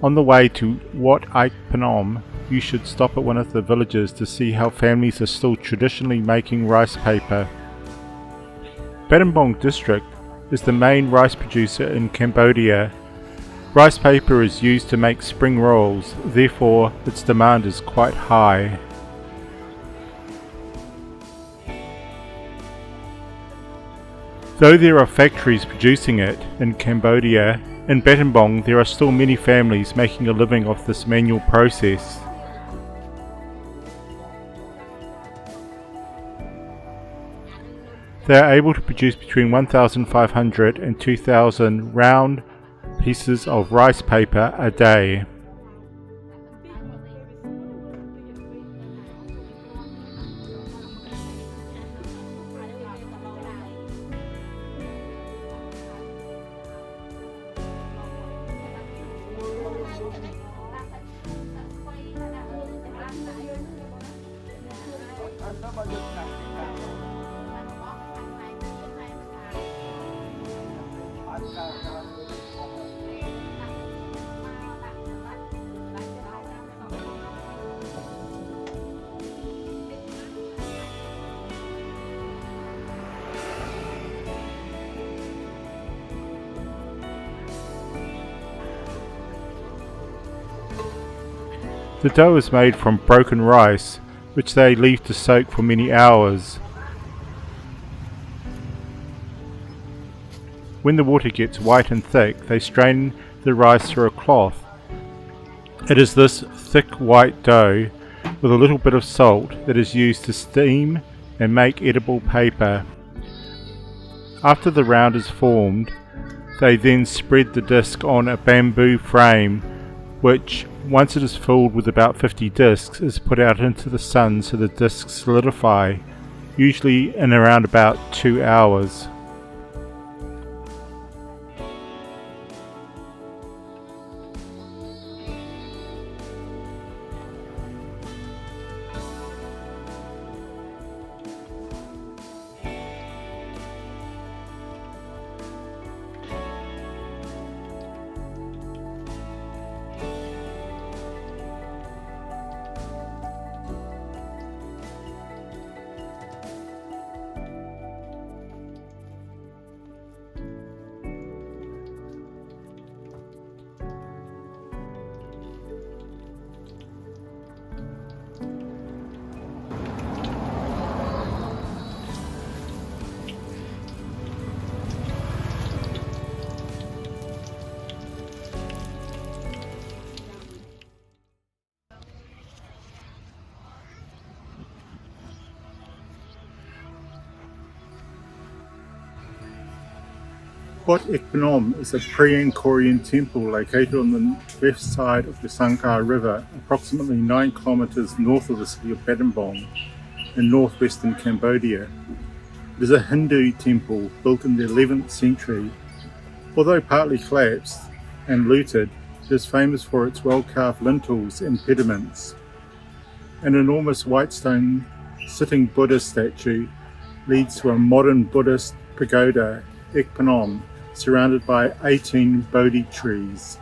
On the way to Wat Ek Phnom, you should stop at one of the villages to see how families are still traditionally making rice paper. Battambang district is the main rice producer in Cambodia. Rice paper is used to make spring rolls, therefore its demand is quite high. Though there are factories producing it in Cambodia, in Battambang there are still many families making a living off this manual process. They are able to produce between 1,500 and 2,000 round pieces of rice paper a day. The dough is made from broken rice, which they leave to soak for many hours. When the water gets white and thick, they strain the rice through a cloth. It is this thick white dough, with a little bit of salt, that is used to steam and make edible paper. After the round is formed, they then spread the disc on a bamboo frame, which, once it is filled with about 50 discs, is put out into the sun so the discs solidify, usually in around about 2 hours. Wat Ek Phnom is a pre-Angkorian temple located on the left side of the Sangkae River, approximately 9 kilometers north of the city of Battambang in northwestern Cambodia. It is a Hindu temple built in the 11th century. Although partly collapsed and looted, it is famous for its well-carved lintels and pediments. An enormous white stone sitting Buddha statue leads to a modern Buddhist pagoda, Ek Phnom, surrounded by 18 Bodhi trees.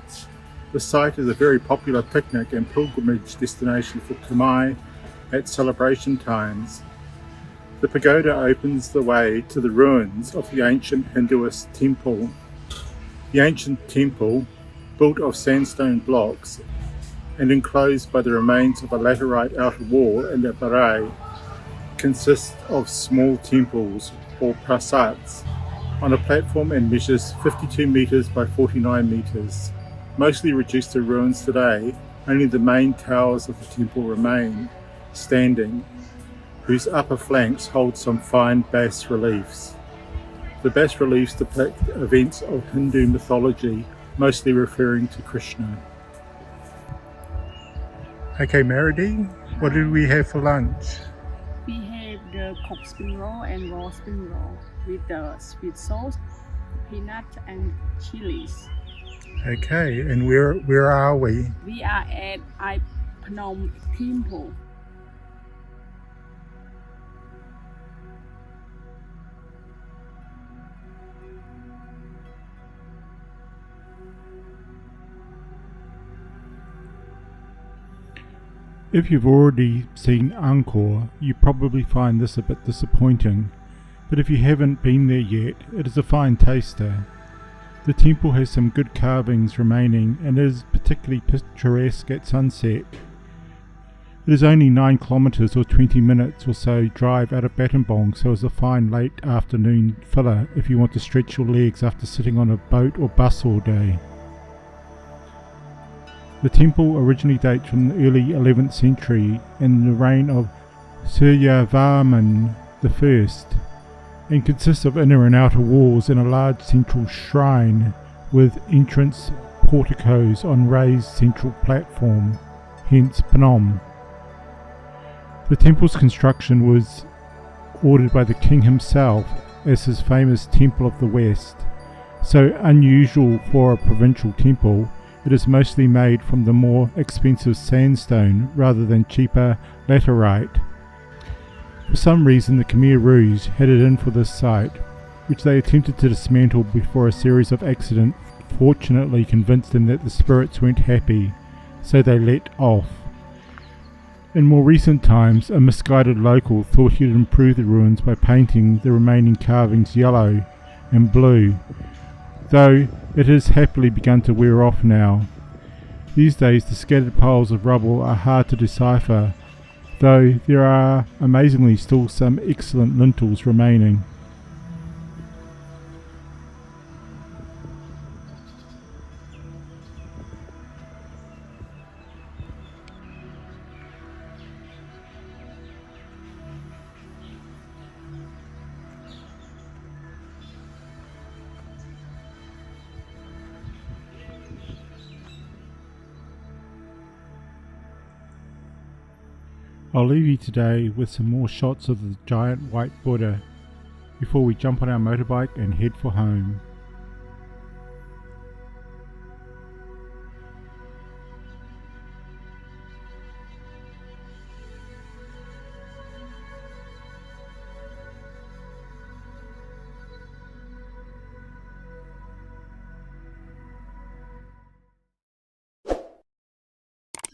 The site is a very popular picnic and pilgrimage destination for Khmer at celebration times. The pagoda opens the way to the ruins of the ancient Hinduist temple. The ancient temple, built of sandstone blocks and enclosed by the remains of a laterite outer wall and a barai, consists of small temples or prasads on a platform and measures 52 metres by 49 metres. Mostly reduced to ruins today, only the main towers of the temple remain standing, whose upper flanks hold some fine bas reliefs. The bas reliefs depict events of Hindu mythology, mostly referring to Krishna. Okay, Maridi, what did we have for lunch? We have the cooked spring roll and raw spring roll with the sweet sauce, peanut and chilies. Okay, and where are we? We are at Ek Phnom Temple. If you've already seen Angkor, you probably find this a bit disappointing, but if you haven't been there yet, it is a fine taster. The temple has some good carvings remaining and is particularly picturesque at sunset. It is only 9 kilometres or 20 minutes or so drive out of Battambang, so it's a fine late afternoon filler if you want to stretch your legs after sitting on a boat or bus all day. The temple originally dates from the early 11th century in the reign of Suryavarman I and consists of inner and outer walls and a large central shrine with entrance porticos on raised central platform, hence Phnom. The temple's construction was ordered by the king himself as his famous Temple of the West. So unusual for a provincial temple, it is mostly made from the more expensive sandstone rather than cheaper laterite. For some reason the Khmer Rouge had it in for this site, which they attempted to dismantle before a series of accidents fortunately convinced them that the spirits weren't happy, so they let off. In more recent times, a misguided local thought he'd improve the ruins by painting the remaining carvings yellow and blue, though it has happily begun to wear off now. These days the scattered piles of rubble are hard to decipher, though there are amazingly still some excellent lintels remaining. I'll leave you today with some more shots of the giant white Buddha before we jump on our motorbike and head for home.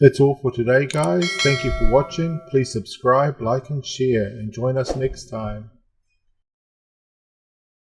That's all for today, guys. Thank you for watching. Please subscribe, like and share, and join us next time.